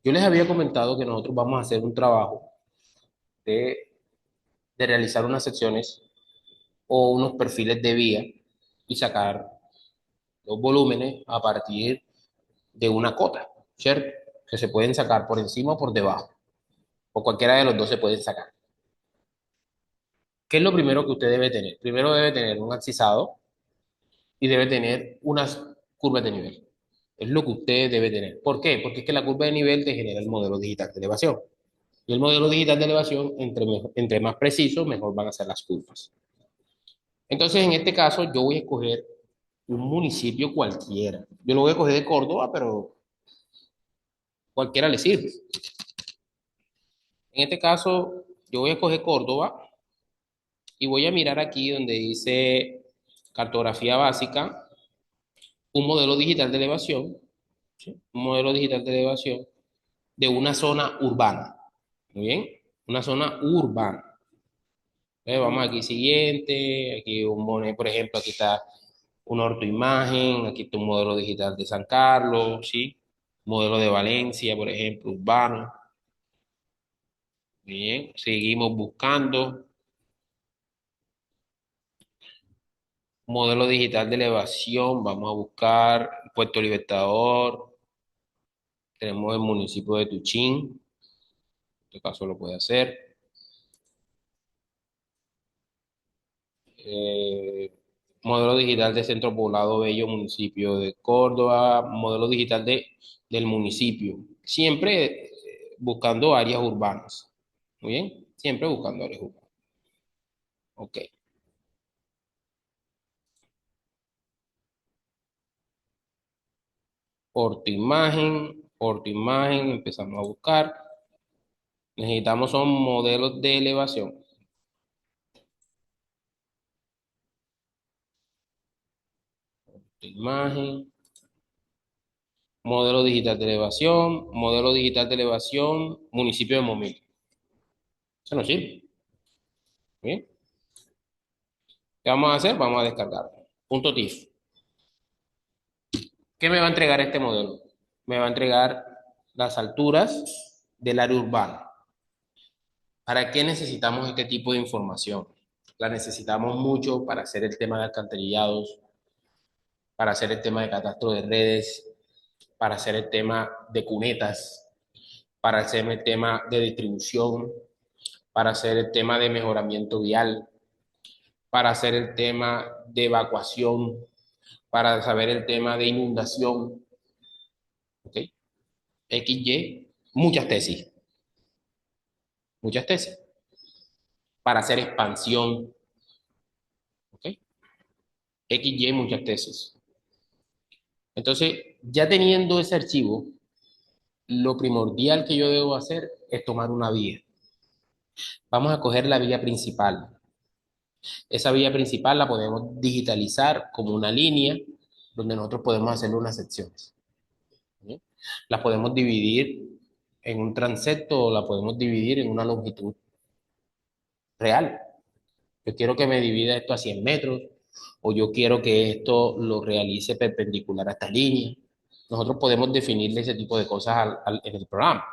Yo les había comentado que nosotros vamos a hacer un trabajo de, de realizar unas secciones o unos perfiles de vía y sacar los volúmenes a partir de una cota, ¿cierto? Que se pueden sacar por encima o por debajo, o cualquiera de los dos se pueden sacar. ¿Qué es lo primero que usted debe tener? Primero debe tener un axizado y debe tener unas curvas de nivel. Es lo que usted debe tener. ¿Por qué? Porque es que la curva de nivel te genera el modelo digital de elevación. Y el modelo digital de elevación, entre más preciso, mejor van a ser las curvas. Entonces, en este caso, yo voy a escoger un municipio cualquiera. Yo lo voy a escoger de Córdoba, pero cualquiera le sirve. En este caso, yo voy a escoger Córdoba y voy a mirar aquí donde dice cartografía básica, un modelo digital de elevación, ¿sí? Un modelo digital de elevación de una zona urbana. Muy bien, una zona urbana. Vamos aquí siguiente, aquí por ejemplo, aquí está una ortoimagen, aquí está un modelo digital de San Carlos, ¿sí? Modelo de Valencia, por ejemplo, urbano. Bien, seguimos buscando. Modelo digital de elevación, vamos a buscar Puerto Libertador, tenemos el municipio de Tuchín, en este caso lo puede hacer. Eh, Modelo digital de Centro Poblado Bello, municipio de Córdoba, modelo digital del municipio, siempre buscando áreas urbanas. Muy bien, siempre buscando áreas urbanas. Ok. Por tu imagen, empezamos a buscar. Necesitamos son modelos de elevación. Tu imagen, modelo digital de elevación, municipio de Momil. Eso no sirve. Bien. ¿Qué vamos a hacer? Vamos a descargar. Punto TIFF. ¿Qué me va a entregar este modelo? Me va a entregar las alturas del área urbana. ¿Para qué necesitamos este tipo de información? La necesitamos mucho para hacer el tema de alcantarillados, para hacer el tema de catastro de redes, para hacer el tema de cunetas, para hacer el tema de distribución, para hacer el tema de mejoramiento vial, para hacer el tema de evacuación, para saber el tema de inundación, ¿ok? XY, muchas tesis, para hacer expansión, ¿ok? XY, muchas tesis. Entonces, ya teniendo ese archivo, lo primordial que yo debo hacer es tomar una vía. Vamos a coger la vía principal. Esa vía principal la podemos digitalizar como una línea donde nosotros podemos hacerle unas secciones. ¿Sí? La podemos dividir en un transecto o la podemos dividir en una longitud real. Yo quiero que me divida esto a 100 metros o yo quiero que esto lo realice perpendicular a esta línea. Nosotros podemos definirle ese tipo de cosas en el programa.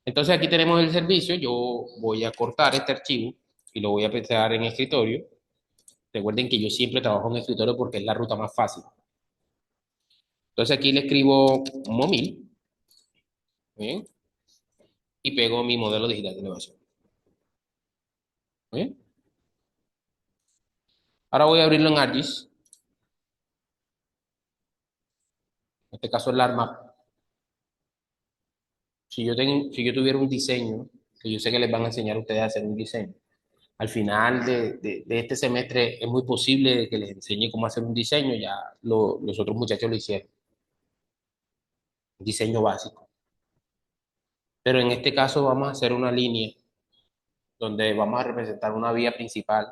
Entonces aquí tenemos el servicio. Yo voy a cortar este archivo y lo voy a pegar en escritorio. Recuerden que yo siempre trabajo en escritorio porque es la ruta más fácil. Entonces aquí le escribo Momil, ¿bien? Y pego mi modelo digital de elevación. ¿Bien? Ahora voy a abrirlo en ArcGIS. En este caso es la ArcMap. Si yo tuviera un diseño, que yo sé que les van a enseñar a ustedes a hacer un diseño, al final de este semestre es muy posible que les enseñe cómo hacer un diseño, ya los otros muchachos lo hicieron, un diseño básico. Pero en este caso vamos a hacer una línea donde vamos a representar una vía principal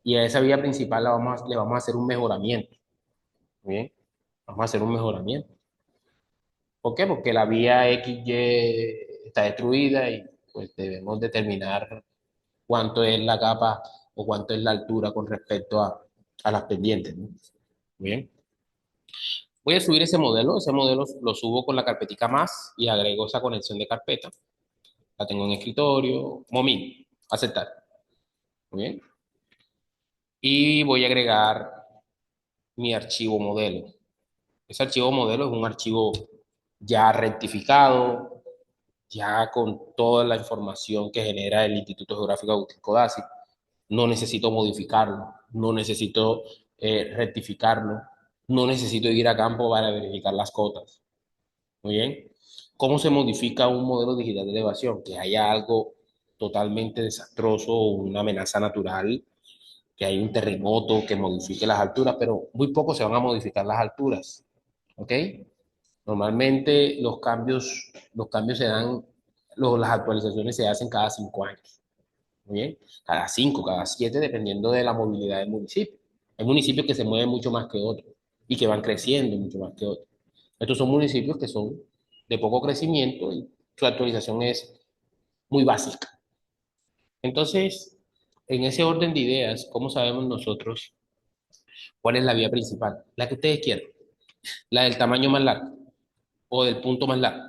y a esa vía principal le vamos a hacer un mejoramiento. ¿Bien? Vamos a hacer un mejoramiento. ¿Por qué? Porque la vía XY está destruida y pues debemos determinar cuánto es la capa o cuánto es la altura con respecto a las pendientes, ¿no? Bien. Voy a subir ese modelo lo subo con la carpetica más y agrego esa conexión de carpeta. La tengo en escritorio, Mommy, aceptar. Muy bien. Y voy a agregar mi archivo modelo. Ese archivo modelo es un archivo ya rectificado, ya con toda la información que genera el Instituto Geográfico Agustín Codazzi. No necesito modificarlo, no necesito rectificarlo, no necesito ir a campo para verificar las cotas. Muy bien. ¿Cómo se modifica un modelo digital de elevación? Que haya algo totalmente desastroso, una amenaza natural, que haya un terremoto que modifique las alturas, pero muy poco se van a modificar las alturas. ¿Ok? Normalmente los cambios se dan, las actualizaciones se hacen cada 5 años. Muy bien. Cada 5, cada 7, dependiendo de la movilidad del municipio. Hay municipios que se mueven mucho más que otros y que van creciendo mucho más que otros. Estos son municipios que son de poco crecimiento y su actualización es muy básica. Entonces, en ese orden de ideas, ¿cómo sabemos nosotros cuál es la vía principal? La que ustedes quieran, la del tamaño más largo o del punto más largo.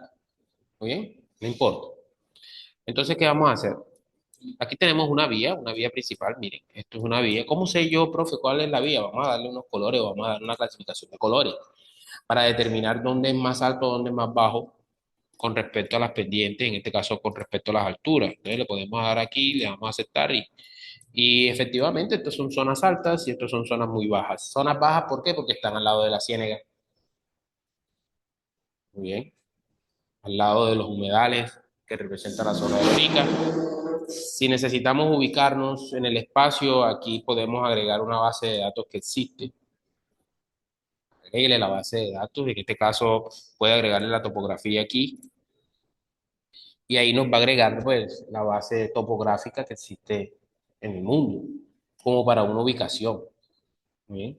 ¿Muy bien? No importa. Entonces, ¿qué vamos a hacer? Aquí tenemos una vía principal. Miren, esto es una vía. ¿Cómo sé yo, profe, cuál es la vía? Vamos a darle unos colores, vamos a dar una clasificación de colores para determinar dónde es más alto, dónde es más bajo con respecto a las pendientes, en este caso con respecto a las alturas. Entonces le podemos dar aquí, le damos a aceptar y efectivamente estas son zonas altas y estas son zonas muy bajas. Zonas bajas, ¿por qué? Porque están al lado de la ciénaga. Muy bien. Al lado de los humedales que representan la zona de Lorica. Si necesitamos ubicarnos en el espacio, aquí podemos agregar una base de datos que existe. Agregue la base de datos, en este caso puede agregarle la topografía aquí y ahí nos va a agregar pues la base topográfica que existe en el mundo, como para una ubicación. ¿Bien?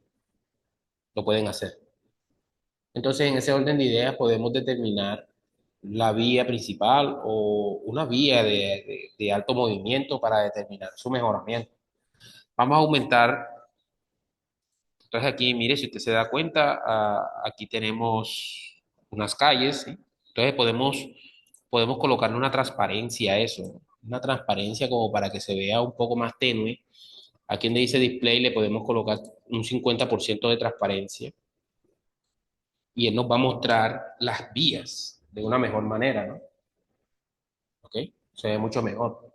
Lo pueden hacer. Entonces, en ese orden de ideas podemos determinar la vía principal o una vía de alto movimiento para determinar su mejoramiento. Vamos a aumentar. Entonces aquí, mire, si usted se da cuenta, aquí tenemos unas calles, ¿sí? Entonces podemos colocarle una transparencia a eso, una transparencia como para que se vea un poco más tenue. Aquí donde dice display le podemos colocar un 50% de transparencia y él nos va a mostrar las vías de una mejor manera, ¿no? ¿Ok? Se ve mucho mejor.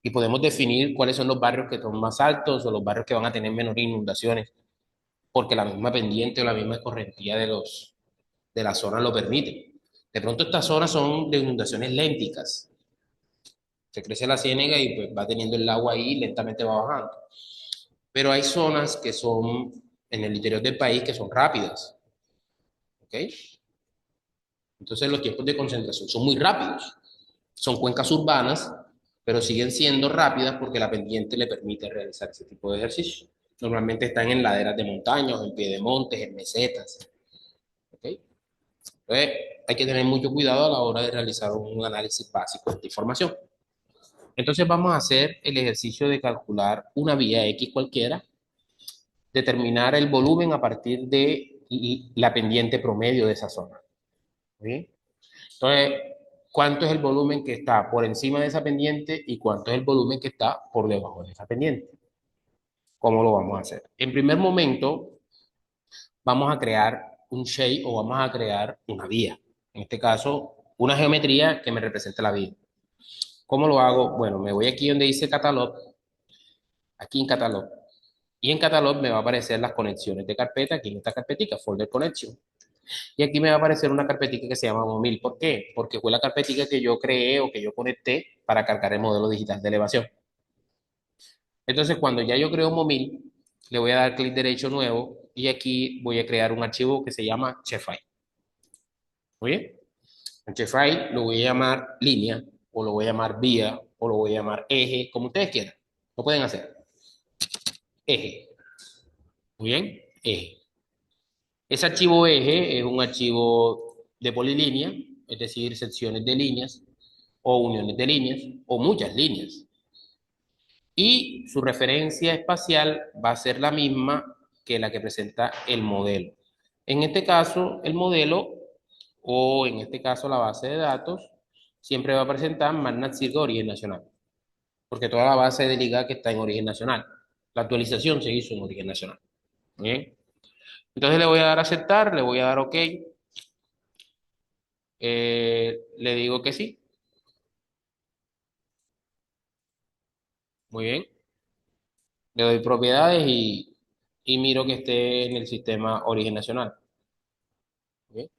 Y podemos definir cuáles son los barrios que son más altos o los barrios que van a tener menores inundaciones, porque la misma pendiente o la misma escorrentía de la zona lo permite. De pronto estas zonas son de inundaciones lénticas. Se crece la ciénaga y pues va teniendo el agua ahí y lentamente va bajando. Pero hay zonas que son en el interior del país que son rápidas. ¿Ok? Entonces los tiempos de concentración son muy rápidos. Son cuencas urbanas, pero siguen siendo rápidas porque la pendiente le permite realizar ese tipo de ejercicio. Normalmente están en laderas de montañas, en piedemontes, en mesetas. ¿Ok? Entonces, hay que tener mucho cuidado a la hora de realizar un análisis básico de esta información. Entonces, vamos a hacer el ejercicio de calcular una vía X cualquiera, determinar el volumen a partir de la pendiente promedio de esa zona. ¿Sí? Entonces, ¿cuánto es el volumen que está por encima de esa pendiente y cuánto es el volumen que está por debajo de esa pendiente? ¿Cómo lo vamos a hacer? En primer momento, vamos a crear un shape o vamos a crear una vía. En este caso, una geometría que me represente la vía. ¿Cómo lo hago? Bueno, me voy aquí donde dice Catalog, aquí en Catalog, y en Catalog me va a aparecer las conexiones de carpeta, aquí en esta carpetica, Folder Connection. Y aquí me va a aparecer una carpetica que se llama Momil. ¿Por qué? Porque fue la carpetica que yo creé o que yo conecté para cargar el modelo digital de elevación. Entonces, cuando ya yo creo Momil, le voy a dar clic derecho nuevo y aquí voy a crear un archivo que se llama Chefai. ¿Muy bien? El Chefai lo voy a llamar línea, o lo voy a llamar vía, o lo voy a llamar eje, como ustedes quieran. Lo pueden hacer. Eje. Muy bien, eje. Ese archivo eje es un archivo de polilínea, es decir, secciones de líneas o uniones de líneas o muchas líneas. Y su referencia espacial va a ser la misma que la que presenta el modelo. En este caso, el modelo, o en este caso la base de datos, siempre va a presentar Magna Circa Origen Nacional, porque toda la base de liga que está en Origen Nacional. La actualización se hizo en Origen Nacional. Bien. Entonces le voy a dar a aceptar, le voy a dar OK, le digo que sí. Muy bien. Le doy propiedades y miro que esté en el sistema Origen Nacional. Bien.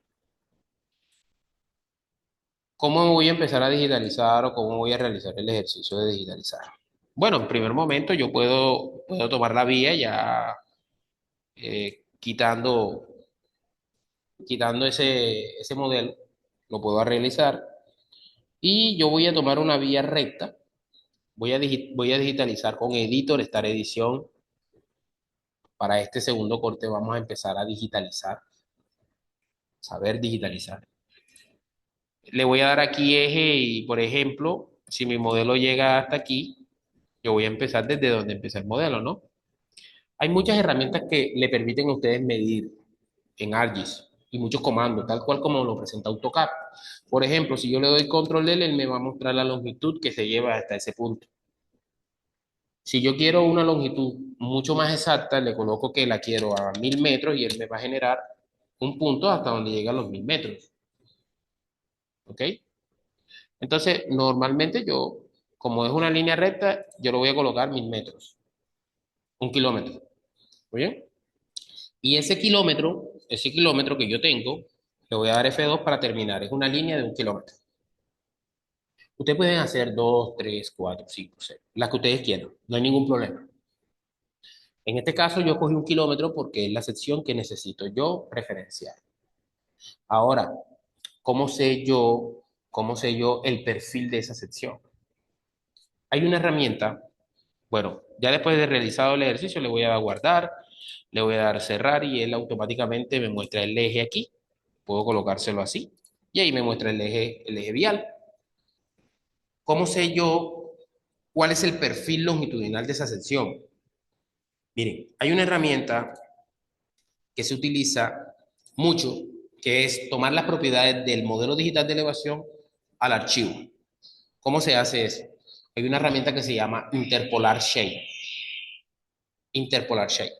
¿Cómo voy a empezar a digitalizar o cómo voy a realizar el ejercicio de digitalizar? Bueno, en primer momento yo puedo tomar la vía ya quitando ese modelo, lo puedo realizar y yo voy a tomar una vía recta, voy a digitalizar con Editor, Star Edición. Para este segundo corte vamos a empezar a digitalizar, saber digitalizar. Le voy a dar aquí eje y, por ejemplo, si mi modelo llega hasta aquí, yo voy a empezar desde donde empecé el modelo, ¿no? Hay muchas herramientas que le permiten a ustedes medir en ArcGIS y muchos comandos, tal cual como lo presenta AutoCAD. Por ejemplo, si yo le doy control L, él me va a mostrar la longitud que se lleva hasta ese punto. Si yo quiero una longitud mucho más exacta, le coloco que la quiero a 1000 metros y él me va a generar un punto hasta donde llega a los 1000 metros. ¿Ok? Entonces, normalmente yo, como es una línea recta, yo lo voy a colocar 1000 metros, 1 kilómetro. ¿Muy bien? Y ese kilómetro que yo tengo, le voy a dar F2 para terminar. Es una línea de 1 kilómetro. Ustedes pueden hacer 2, 3, 4, 5, 6, las que ustedes quieran. No hay ningún problema. En este caso, yo cogí 1 kilómetro porque es la sección que necesito yo referenciar. Ahora, cómo sé yo el perfil de esa sección? Hay una herramienta. Bueno, ya después de realizado el ejercicio, le voy a dar guardar, le voy a dar cerrar y él automáticamente me muestra el eje aquí. Puedo colocárselo así y ahí me muestra el eje vial. ¿Cómo sé yo cuál es el perfil longitudinal de esa sección? Miren, hay una herramienta que se utiliza mucho, que es tomar las propiedades del modelo digital de elevación al archivo. ¿Cómo se hace eso? Hay una herramienta que se llama Interpolar Shape. Interpolar Shape.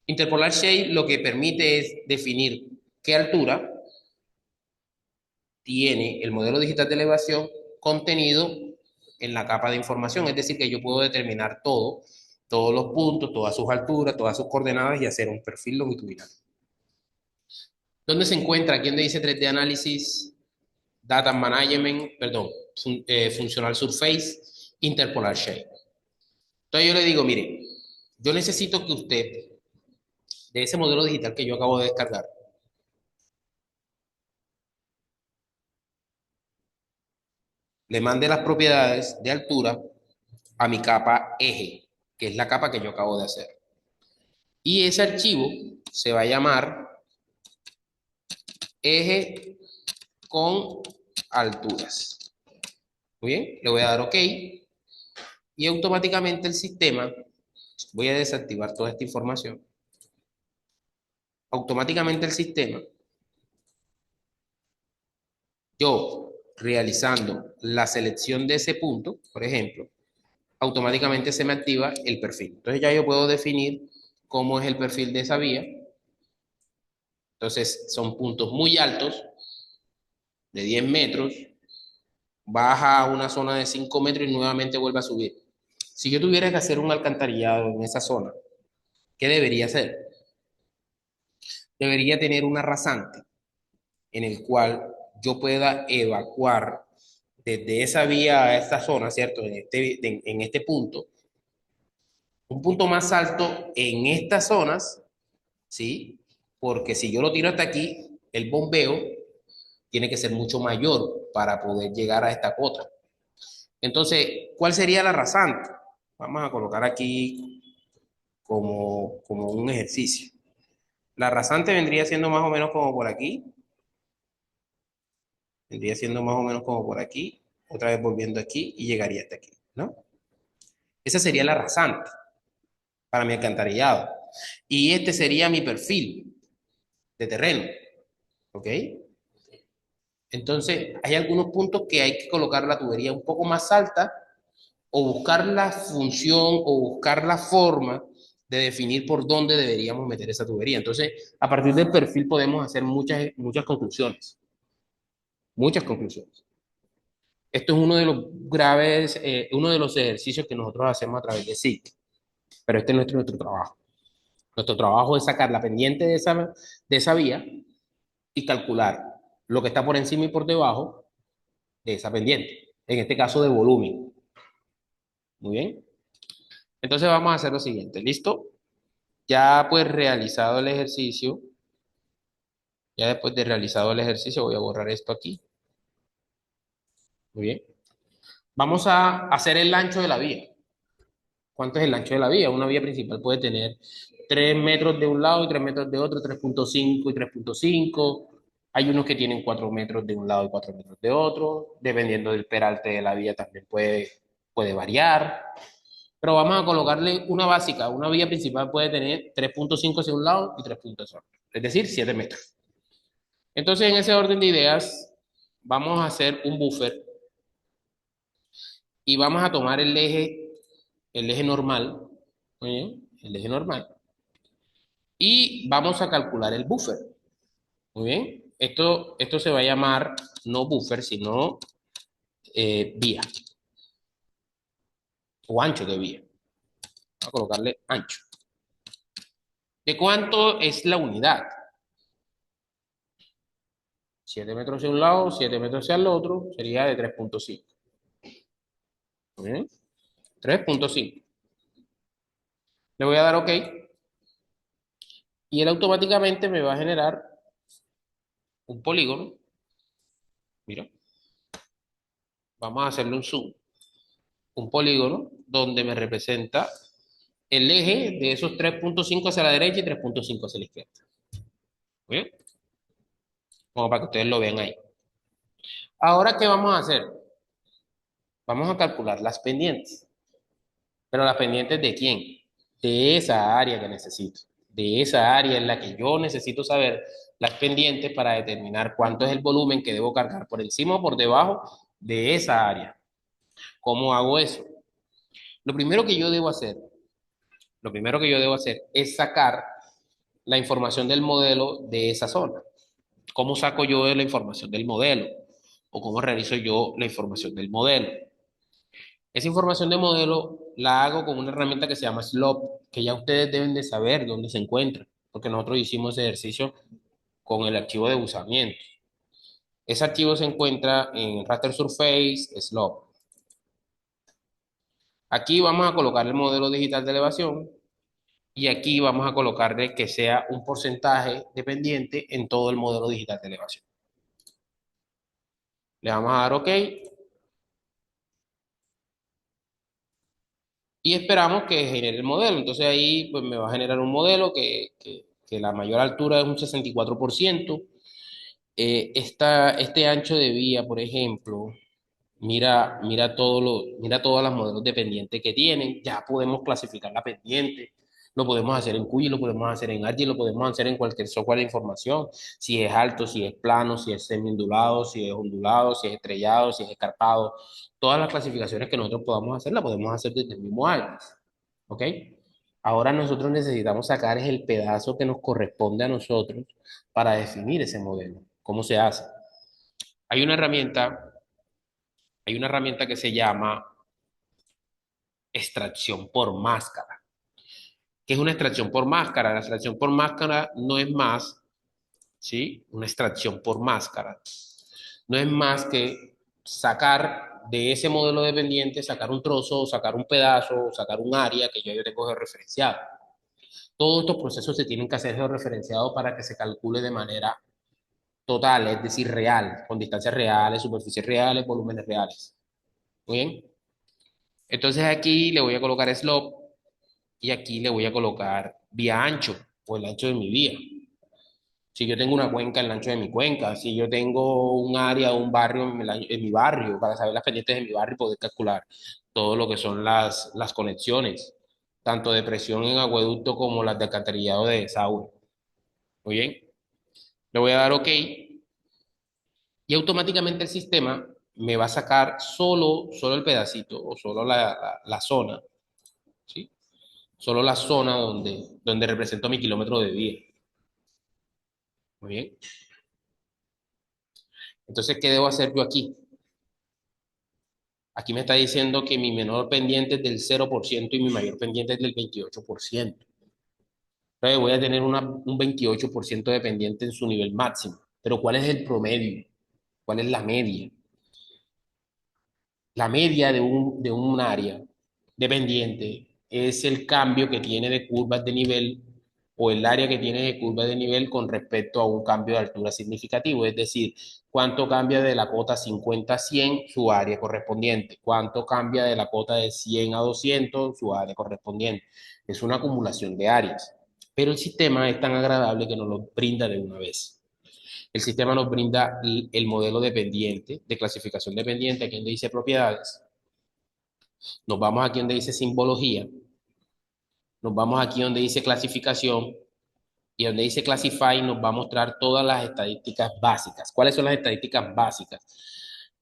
Interpolar Shape lo que permite es definir qué altura tiene el modelo digital de elevación contenido en la capa de información. Es decir, que yo puedo determinar todos los puntos, todas sus alturas, todas sus coordenadas y hacer un perfil longitudinal. ¿Dónde se encuentra? Aquí donde dice 3D Análisis, Data Management, perdón, Functional Surface, Interpolar Shape. Entonces yo le digo, mire, yo necesito que usted, de ese modelo digital que yo acabo de descargar, le mande las propiedades de altura a mi capa eje, que es la capa que yo acabo de hacer. Y ese archivo se va a llamar eje con alturas. Muy bien, le voy a dar OK y automáticamente el sistema, voy a desactivar toda esta información, automáticamente el sistema, yo realizando la selección de ese punto, por ejemplo, automáticamente se me activa el perfil. Entonces ya yo puedo definir cómo es el perfil de esa vía. Entonces son puntos muy altos, de 10 metros, baja a una zona de 5 metros y nuevamente vuelve a subir. Si yo tuviera que hacer un alcantarillado en esa zona, ¿qué debería hacer? Debería tener una rasante en el cual yo pueda evacuar desde esa vía a esta zona, ¿cierto? En este punto, un punto más alto en estas zonas, ¿sí? Porque si yo lo tiro hasta aquí, el bombeo tiene que ser mucho mayor para poder llegar a esta cota. Entonces, ¿cuál sería la rasante? Vamos a colocar aquí como un ejercicio. La rasante vendría siendo más o menos como por aquí, vendría siendo más o menos como por aquí, otra vez volviendo aquí y llegaría hasta aquí, ¿no? Esa sería la rasante para mi alcantarillado. Y este sería mi perfil. de terreno, ¿ok? Entonces, hay algunos puntos que hay que colocar la tubería un poco más alta o buscar la función o buscar la forma de definir por dónde deberíamos meter esa tubería. Entonces, a partir del perfil podemos hacer muchas conclusiones, muchas conclusiones. Esto es uno de los graves, uno de los ejercicios que nosotros hacemos a través de SIC, pero este no es nuestro trabajo. Nuestro trabajo es sacar la pendiente de esa vía y calcular lo que está por encima y por debajo de esa pendiente, en este caso de volumen. Muy bien. Entonces vamos a hacer lo siguiente, ¿listo? Ya pues realizado el ejercicio, ya después de realizado el ejercicio, voy a borrar esto aquí. Muy bien. Vamos a hacer el ancho de la vía. ¿Cuánto es el ancho de la vía? Una vía principal puede tener 3 metros de un lado y 3 metros de otro, 3,5 y 3,5. Hay unos que tienen 4 metros de un lado y 4 metros de otro. Dependiendo del peralte de la vía también puede variar. Pero vamos a colocarle una básica. Una vía principal puede tener 3,5 hacia un lado y 3 hacia otro. Es decir, 7 metros. Entonces, en ese orden de ideas, vamos a hacer un buffer y vamos a tomar el eje normal, ¿oye? El eje normal, y vamos a calcular el buffer. Muy bien. Esto se va a llamar no buffer, sino vía o ancho de vía. Vamos a colocarle ancho. ¿De cuánto es la unidad? 7 metros hacia un lado, 7 metros hacia el otro, sería de 3,5. Muy bien. 3,5. Le voy a dar OK y él automáticamente me va a generar un polígono. Mira, vamos a hacerle un zoom. Un polígono donde me representa el eje de esos 3,5 hacia la derecha y 3,5 hacia la izquierda. ¿Bien? Como para que ustedes lo vean ahí. Ahora, ¿qué vamos a hacer? Vamos a calcular las pendientes. ¿Pero las pendientes de quién? De esa área que necesito. De esa área en la que yo necesito saber las pendientes para determinar cuánto es el volumen que debo cargar por encima o por debajo de esa área. ¿Cómo hago eso? Lo primero que yo debo hacer, lo primero que yo debo hacer es sacar la información del modelo de esa zona. ¿Cómo saco yo la información del modelo? ¿O cómo realizo yo la información del modelo? Esa información de modelo la hago con una herramienta que se llama Slope, que ya ustedes deben de saber dónde se encuentra, porque nosotros hicimos ese ejercicio con el archivo de buzamiento. Ese archivo se encuentra en Raster Surface Slope. Aquí vamos a colocar el modelo digital de elevación y aquí vamos a colocarle que sea un porcentaje dependiente en todo el modelo digital de elevación. Le vamos a dar OK y esperamos que genere el modelo. Entonces ahí pues, me va a generar un modelo que la mayor altura es un 64%. Este ancho de vía, por ejemplo, mira todas las modelos de pendiente que tienen. Ya podemos clasificar la pendiente. Lo podemos hacer en QGIS, lo podemos hacer en ArcGIS, lo podemos hacer en cualquier software de información. Si es alto, si es plano, si es semi-ondulado, si es ondulado, si es estrellado, si es escarpado. Todas las clasificaciones que nosotros podamos hacer, las podemos hacer desde el mismo ArcGIS. ¿Ok? Ahora nosotros necesitamos sacar el pedazo que nos corresponde a nosotros para definir ese modelo. ¿Cómo se hace? Hay una herramienta, hay una herramienta que se llama extracción por máscara. ¿Qué es una extracción por máscara? La extracción por máscara no es más, ¿sí? Una extracción por máscara. No es más que sacar de ese modelo dependiente, sacar un trozo, sacar un pedazo, sacar un área que yo tengo georreferenciado. Todos estos procesos se tienen que hacer georreferenciados para que se calcule de manera total, es decir, real, con distancias reales, superficies reales, volúmenes reales. Muy bien. Entonces aquí le voy a colocar slope y aquí le voy a colocar vía ancho o el ancho de mi vía. Si yo tengo una cuenca, el ancho de mi cuenca. Si yo tengo un área, un barrio en mi barrio, para saber las pendientes de mi barrio y poder calcular todo lo que son las conexiones, tanto de presión en acueducto como las de alcantarillado de desagüe. Muy bien. Le voy a dar OK y automáticamente el sistema me va a sacar solo el pedacito o solo la zona, ¿sí? Solo la zona donde represento mi kilómetro de vía. Muy bien. Entonces, ¿qué debo hacer yo aquí? Aquí me está diciendo que mi menor pendiente es del 0% y mi mayor pendiente es del 28%. Entonces voy a tener un 28% de pendiente en su nivel máximo. Pero ¿cuál es el promedio? ¿Cuál es la media? La media de un área de pendiente es el cambio que tiene de curvas de nivel o el área que tiene de curvas de nivel con respecto a un cambio de altura significativo. Es decir, cuánto cambia de la cota 50 a 100 su área correspondiente, cuánto cambia de la cota de 100 a 200 su área correspondiente. Es una acumulación de áreas. Pero el sistema es tan agradable que nos lo brinda de una vez. El sistema nos brinda el modelo dependiente, de clasificación dependiente, aquí donde dice propiedades. Nos vamos aquí donde dice simbología. Nos vamos aquí donde dice clasificación. Y donde dice Classify nos va a mostrar todas las estadísticas básicas. ¿Cuáles son las estadísticas básicas?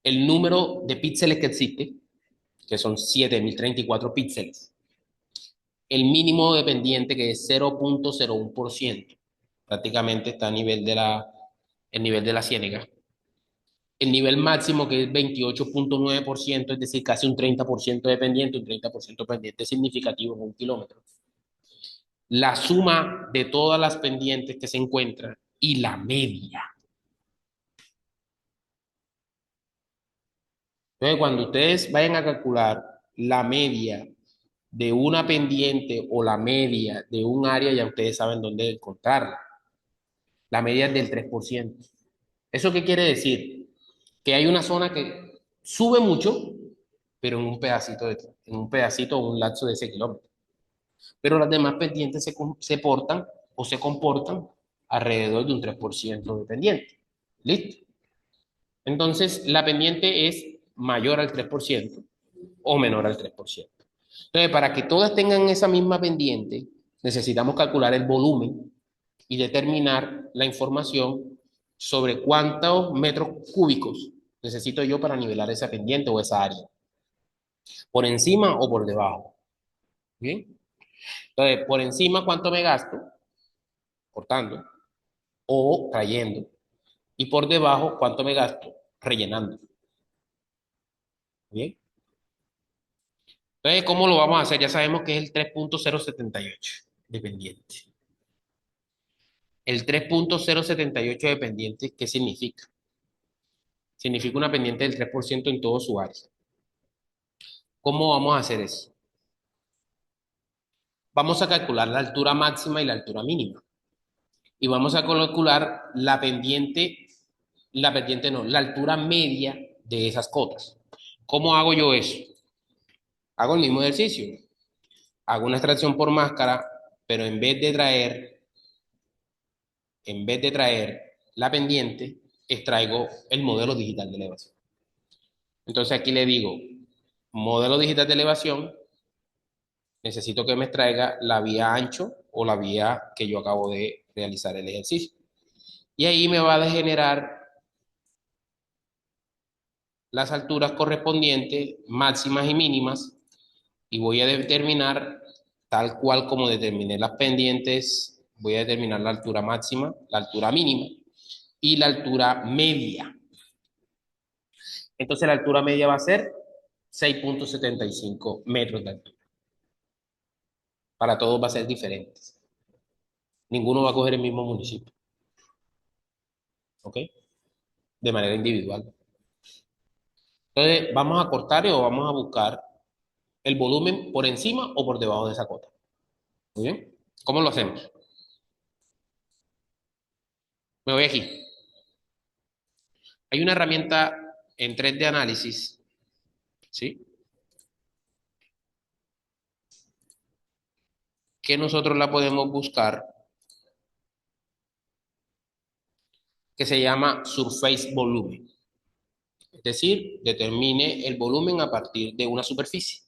El número de píxeles que existe, que son 7034 píxeles. El mínimo dependiente, que es 0,01%. Prácticamente está a nivel el nivel de la ciénaga. El nivel máximo, que es 28,9%, es decir, casi un 30% de pendiente, un 30% pendiente significativo en un kilómetro. La suma de todas las pendientes que se encuentran y la media. Entonces, cuando ustedes vayan a calcular la media de una pendiente o la media de un área, ya ustedes saben dónde encontrarla. La media es del 3%. ¿Eso qué quiere decir? Que hay una zona que sube mucho, pero en un pedacito o un lapso de ese kilómetro. Pero las demás pendientes se portan o se comportan alrededor de un 3% de pendiente. ¿Listo? Entonces, la pendiente es mayor al 3% o menor al 3%. Entonces, para que todas tengan esa misma pendiente, necesitamos calcular el volumen y determinar la información sobre cuántos metros cúbicos necesito yo para nivelar esa pendiente o esa área, por encima o por debajo. ¿Bien? Entonces, por encima, ¿cuánto me gasto? Cortando o trayendo. Y por debajo, ¿cuánto me gasto? Rellenando. ¿Bien? Entonces, ¿cómo lo vamos a hacer? Ya sabemos que es el 3,078 dependiente. El 3,078 dependiente, ¿qué significa? Significa una pendiente del 3% en todo su área. ¿Cómo vamos a hacer eso? Vamos a calcular la altura máxima y la altura mínima. Y vamos a calcular la pendiente no, la altura media de esas cotas. ¿Cómo hago yo eso? Hago el mismo ejercicio. Hago una extracción por máscara, pero en vez de traer la pendiente, extraigo el modelo digital de elevación. Entonces aquí le digo, modelo digital de elevación, necesito que me extraiga la vía ancho o la vía que yo acabo de realizar el ejercicio. Y ahí me va a generar las alturas correspondientes, máximas y mínimas, y voy a determinar, tal cual como determiné las pendientes, voy a determinar la altura máxima, la altura mínima y la altura media. Entonces la altura media va a ser 6,75 metros de altura. Para todos va a ser diferente. Ninguno va a coger el mismo municipio. ¿Ok? De manera individual. Entonces, vamos a cortar o vamos a buscar el volumen por encima o por debajo de esa cota. ¿Muy bien? ¿Cómo lo hacemos? Me voy aquí. Hay una herramienta en 3D análisis, ¿sí? Que nosotros la podemos buscar, que se llama Surface Volumen. Es decir, determine el volumen a partir de una superficie.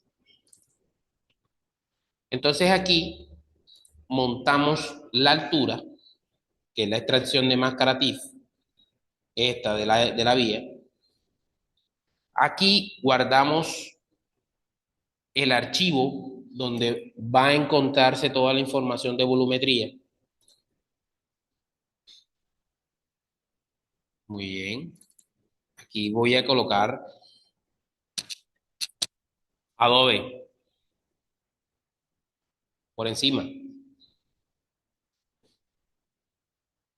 Entonces aquí montamos la altura que es la extracción de máscara TIFF, esta de la vía, aquí guardamos el archivo donde va a encontrarse toda la información de volumetría. Muy bien. Aquí voy a colocar Adobe por encima.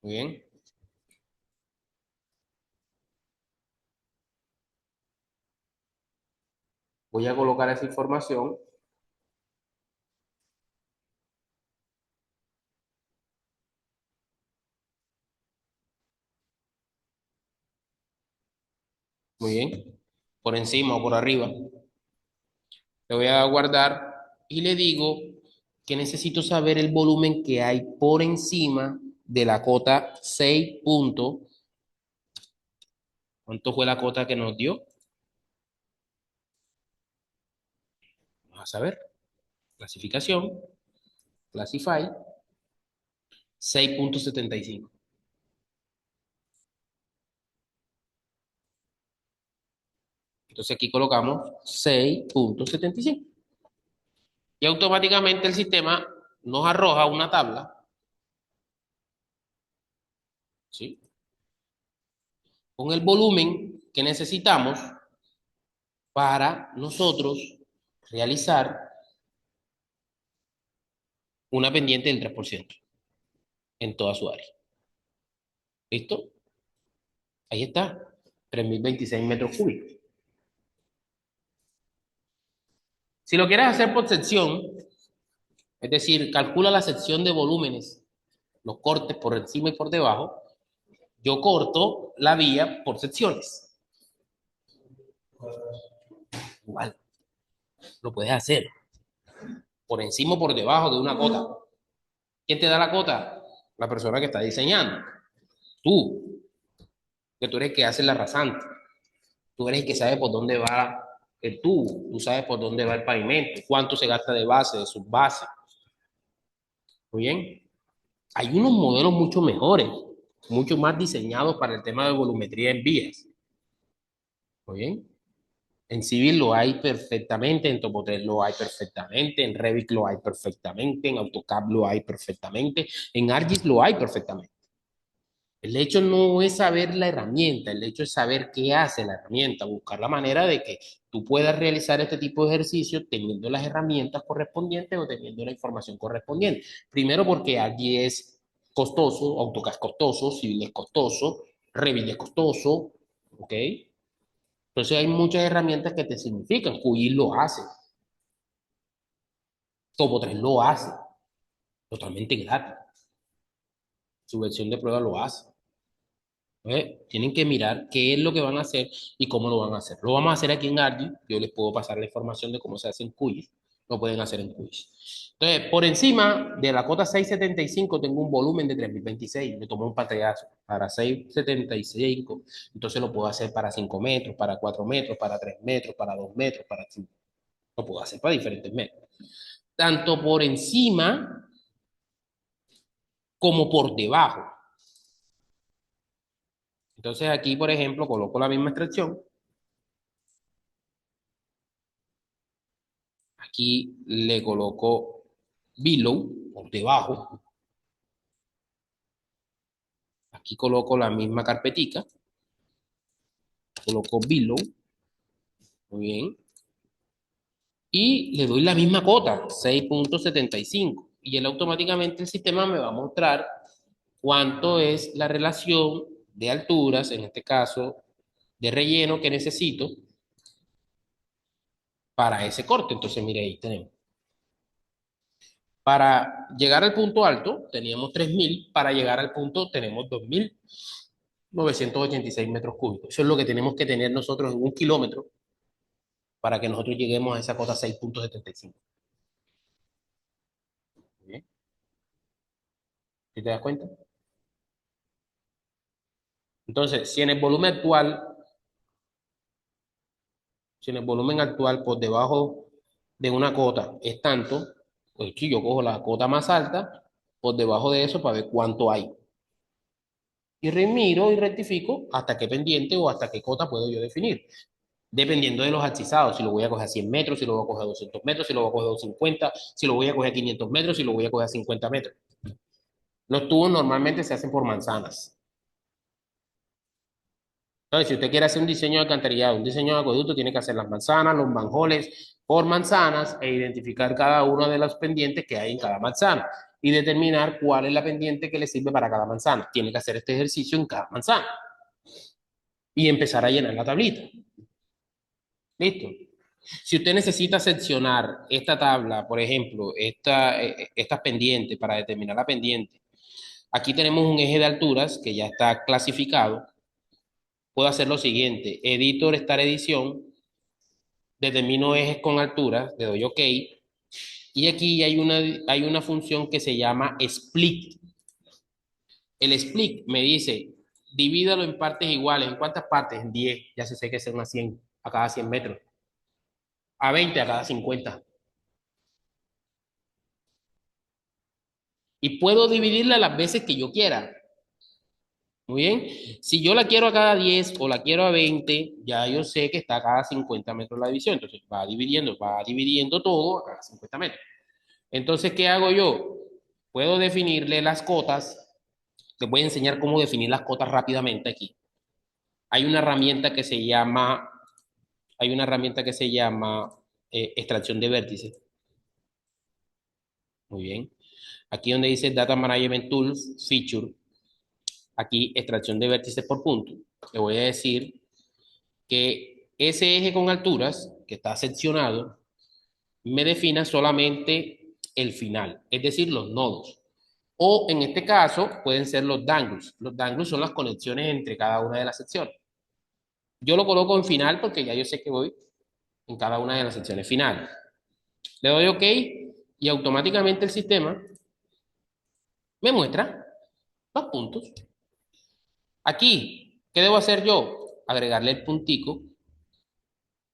Muy bien. Voy a colocar esa información. Muy bien. Por encima o por arriba. Le voy a guardar y le digo que necesito saber el volumen que hay por encima de la cota 6 puntos. ¿Cuánto fue la cota que nos dio? Vamos a saber. Clasificación, Classify, 6.75. Entonces aquí colocamos 6.75. Y automáticamente el sistema nos arroja una tabla, ¿sí? Con el volumen que necesitamos para nosotros realizar una pendiente del 3% en toda su área. ¿Listo? Ahí está, 3026 metros cúbicos. Si lo quieres hacer por sección, es decir, calcula la sección de volúmenes, los cortes por encima y por debajo, yo corto la vía por secciones. Igual, lo puedes hacer por encima o por debajo de una cota. ¿Quién te da la cota? La persona que está diseñando. Tú, que tú eres el que hace la rasante. Tú eres el que sabe por dónde va el tubo. Tú sabes por dónde va el pavimento, cuánto se gasta de base, de subbase. Muy bien. Hay unos modelos mucho mejores, mucho más diseñados para el tema de volumetría en vías. Muy bien. En Civil lo hay perfectamente, en Topo 3 lo hay perfectamente, en Revit lo hay perfectamente, en AutoCAD lo hay perfectamente, en ArcGIS lo hay perfectamente. El hecho no es saber la herramienta, el hecho es saber qué hace la herramienta, buscar la manera de que tú puedas realizar este tipo de ejercicios teniendo las herramientas correspondientes o teniendo la información correspondiente. Primero porque allí es costoso, AutoCAD es costoso, Civil es costoso, Revit es costoso, ¿ok? Entonces hay muchas herramientas que te significan, QI lo hace, Topo 3 lo hace, totalmente gratis, su versión de prueba lo hace. Tienen que mirar qué es lo que van a hacer y cómo lo van a hacer. Lo vamos a hacer aquí en Argis. Yo les puedo pasar la información de cómo se hace en QGIS. Lo pueden hacer en QGIS. Entonces, por encima de la cota 675 tengo un volumen de 3026. Le tomo un pantallazo para 675. Entonces lo puedo hacer para 5 metros, para 4 metros, para 3 metros, para 2 metros, para 5. Lo puedo hacer para diferentes metros. Tanto por encima como por debajo. Entonces aquí, por ejemplo, coloco la misma extracción. Aquí le coloco below, por debajo. Aquí coloco la misma carpetica. Coloco below. Muy bien. Y le doy la misma cota, 6.75. Y él automáticamente el sistema me va a mostrar cuánto es la relación de alturas, en este caso, de relleno que necesito para ese corte. Entonces, mire, ahí tenemos. Para llegar al punto alto teníamos 3000, para llegar al punto tenemos 2986 metros cúbicos. Eso es lo que tenemos que tener nosotros en un kilómetro para que nosotros lleguemos a esa cota 6.75. ¿Bien? ¿Sí te das cuenta? Entonces, si en el volumen actual por debajo de una cota es tanto, pues si yo cojo la cota más alta, por debajo de eso para ver cuánto hay. y remiro y rectifico hasta qué pendiente o hasta qué cota puedo yo definir. Dependiendo de los achizados, si lo voy a coger a 100 metros, si lo voy a coger a 200 metros, si lo voy a coger a 250, si lo voy a coger a 500 metros, si lo voy a coger a 50 metros. Los tubos normalmente se hacen por manzanas. Entonces, si usted quiere hacer un diseño de alcantarillado, un diseño de acueducto, tiene que hacer las manzanas, los manjoles por manzanas e identificar cada una de las pendientes que hay en cada manzana y determinar cuál es la pendiente que le sirve para cada manzana. Tiene que hacer este ejercicio en cada manzana y empezar a llenar la tablita. ¿Listo? Si usted necesita seccionar esta tabla, por ejemplo, estas pendientes para determinar la pendiente, aquí tenemos un eje de alturas que ya está clasificado. Puedo hacer lo siguiente: editor, estar edición, determino ejes con alturas, le doy OK, y aquí hay una función que se llama split. El split me dice, divídalo en partes iguales. ¿En cuántas partes? En 10. Ya se sé que es una 100 a cada 100 metros. A 20 a cada 50. Y puedo dividirla las veces que yo quiera. Muy bien. Si yo la quiero a cada 10 o la quiero a 20, ya yo sé que está a cada 50 metros la división. Entonces va dividiendo todo a cada 50 metros. Entonces, ¿qué hago yo? Puedo definirle las cotas. Te voy a enseñar cómo definir las cotas rápidamente aquí. Hay una herramienta que se llama, hay una herramienta que se llama extracción de vértices. Muy bien. Aquí donde dice Data Management Tools, Feature, aquí extracción de vértices por punto. Le voy a decir que ese eje con alturas, que está seccionado, me defina solamente el final, es decir, los nodos. O en este caso pueden ser los dangles. Los dangles son las conexiones entre cada una de las secciones. Yo lo coloco en final porque ya yo sé que voy en cada una de las secciones finales. Le doy OK y automáticamente el sistema me muestra los puntos. Aquí, ¿qué debo hacer yo? Agregarle el puntico.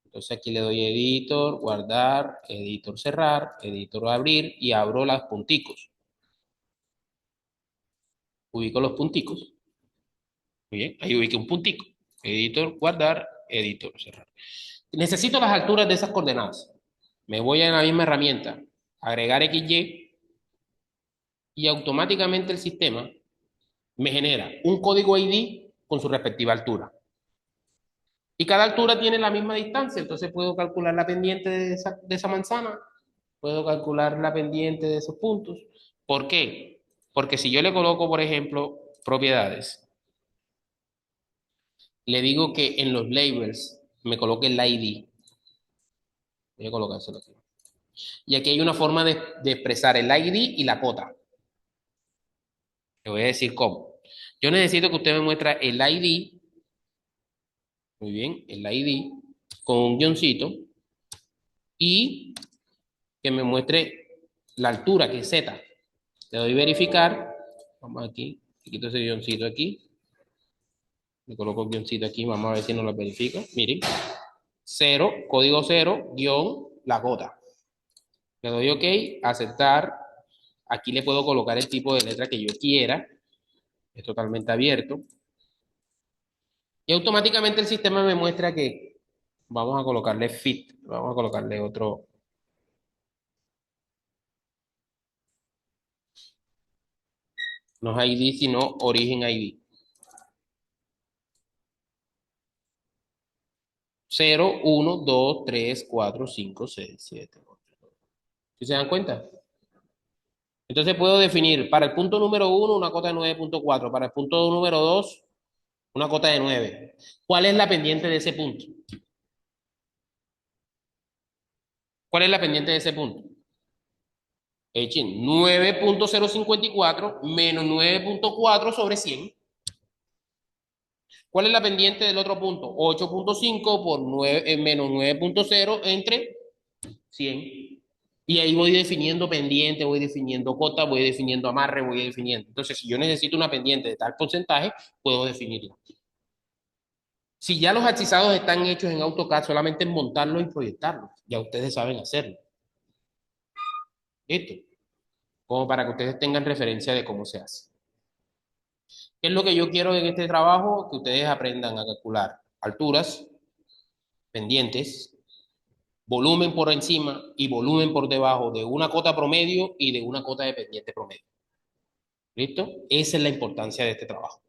Entonces aquí le doy editor, guardar, editor cerrar, editor abrir y abro los punticos. Ubico los punticos. Muy bien, ahí ubiqué un puntico. Editor, guardar, editor cerrar. Necesito las alturas de esas coordenadas. Me voy a la misma herramienta, agregar XY y automáticamente el sistema me genera un código ID con su respectiva altura. Y cada altura tiene la misma distancia, entonces puedo calcular la pendiente de esa manzana, puedo calcular la pendiente de esos puntos. ¿Por qué? Porque si yo le coloco, por ejemplo, propiedades, le digo que en los labels me coloque el ID, voy a colocárselo aquí. Y aquí hay una forma de expresar el ID y la cota. Le voy a decir cómo. Yo necesito que usted me muestre el ID, muy bien, el ID, con un guioncito, y que me muestre la altura, que es Z. Le doy verificar, vamos aquí, le quito ese guioncito aquí, le coloco el guioncito aquí, vamos a ver si nos lo verifica. Miren, 0, código 0, guión, la cota. Le doy OK, aceptar. Aquí le puedo colocar el tipo de letra que yo quiera, es totalmente abierto. Y automáticamente el sistema me muestra que vamos a colocarle fit, vamos a colocarle otro. No es ID, sino origen ID. 0, 1, 2, 3, 4, 5, 6, 7, 8. ¿Sí se dan cuenta? Entonces puedo definir para el punto número 1 una cota de 9.4, para el punto número 2 una cota de 9. ¿Cuál es la pendiente de ese punto? ¿Cuál es la pendiente de ese punto? Echen 9.054 menos 9.4 sobre 100. ¿Cuál es la pendiente del otro punto? 8.5 por 9, menos 9.0 entre 100. Y ahí voy definiendo pendiente, voy definiendo cota, voy definiendo amarre, voy definiendo. Entonces, si yo necesito una pendiente de tal porcentaje, puedo definirla. Si ya los hechizados están hechos en AutoCAD, solamente es montarlo y proyectarlo. Ya ustedes saben hacerlo. ¿Listo? Como para que ustedes tengan referencia de cómo se hace. ¿Qué es lo que yo quiero en este trabajo? Que ustedes aprendan a calcular alturas, pendientes, volumen por encima y volumen por debajo de una cota promedio y de una cota de pendiente promedio. ¿Listo? Esa es la importancia de este trabajo.